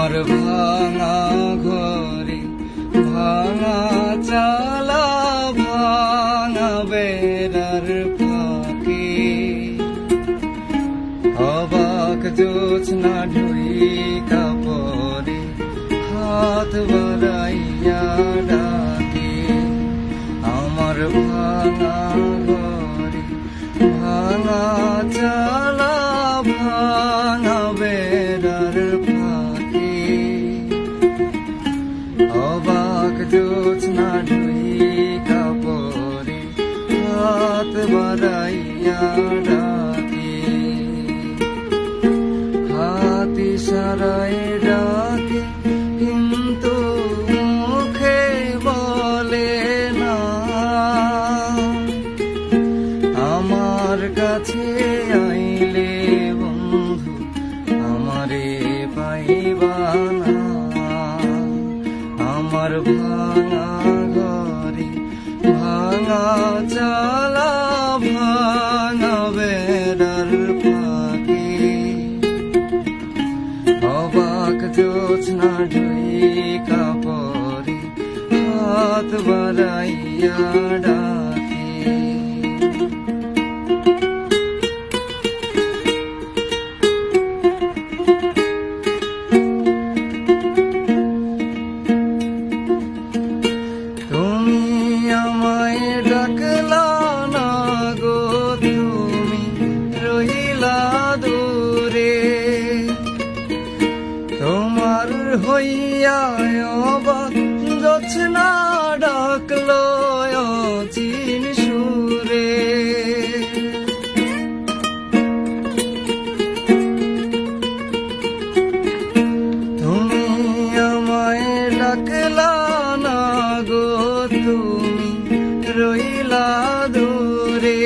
আমার ভাঙা ঘরে ভাঙা চালা ভাঙা বেড়ার ফাঁকে অবাক জোছনা ঢুইকা পরে হাত বাড়াইয়া ডাকে আমার ভাঙা ঘরে ভাঙা চালা ভাঙা বেড়ার ফাঁকে অবাক জোছনা ঢুইকা পরে হাত বাড়াইয়া ডাকে হাত ইশারায় ডাকে কিন্তু মুখে বলে না আমার কাছে আইলে বন্ধু আমারে পাইবা না আমার ভাঙা ঘরে ভাঙা চালা ভাঙা বেড়ার ফাঁকে অবাক জোছনা ঢুইকা পরে হাত বাড়াইয়া ডাকে তুমি আমায় ডাকলা না গো তুমি রহিলা দূরে তোমার হইয়া অবাক জোছনা ডাকলো অচিন সুরে তুমি আমায় ডাকলা না গো তুমি রইলা দূরে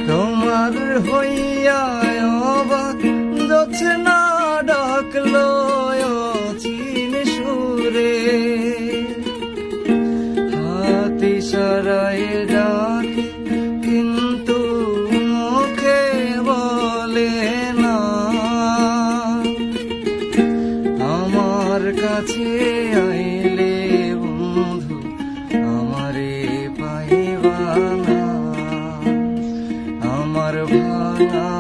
তোমার হইয়া অবাক জোছনা ডাকলো অচিন সুরে হাত ইশারায় ডাকে কিন্তু মুখে বলে না আমার কাছে আইলে বন্ধু আমারে পাইবা না আমার ভাঙা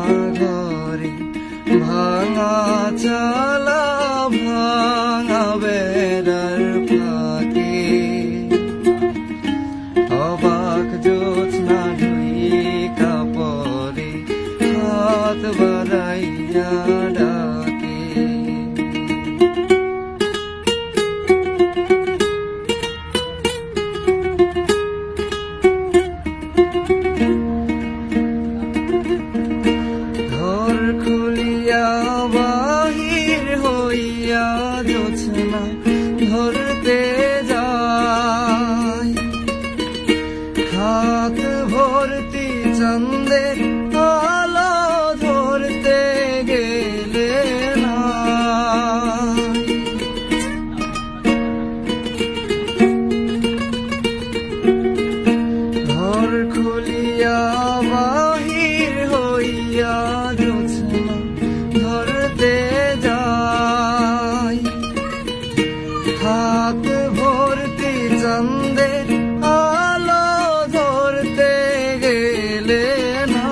ঘরে ভাঙা চালা ভাঙা বেড়ার ফাঁকে অবাক জোছনা ঢুইকা পরে হাত বাড়াইয়া ডাকে ঘর খুলিয়া বাহির হইয়া জোছনা ধরতে যায় হাত ভর্তি চাঁদের আলো ধরতে গেলে না ঘর খুলিয়া বাহির হইয়া জোছনা ধরতে যায় হাত ভর্তি চাঁদের আলো ধরতে গেলে না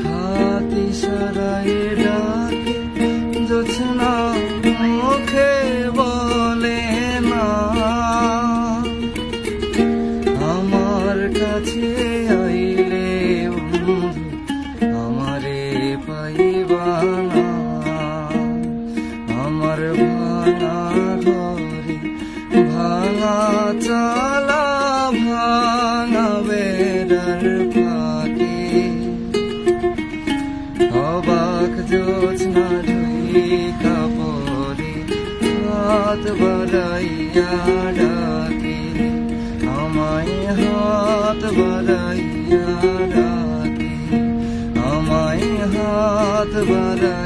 হাত ইশারায় ডাকে জোছনা মুখে বলে না আমার কাছে আইলে বন্ধু আমারে পাইবা না আমার ভাঙা ঘরে ভাঙা চালা ভাঙা বেড়ার ফাঁকে অবাক জোছনা ঢুইকা পরে হাত বাড়াইয়া ডাকে আমায় হাত বাড়াইয়া ডাকে আমায় হাত বাড়াইয়া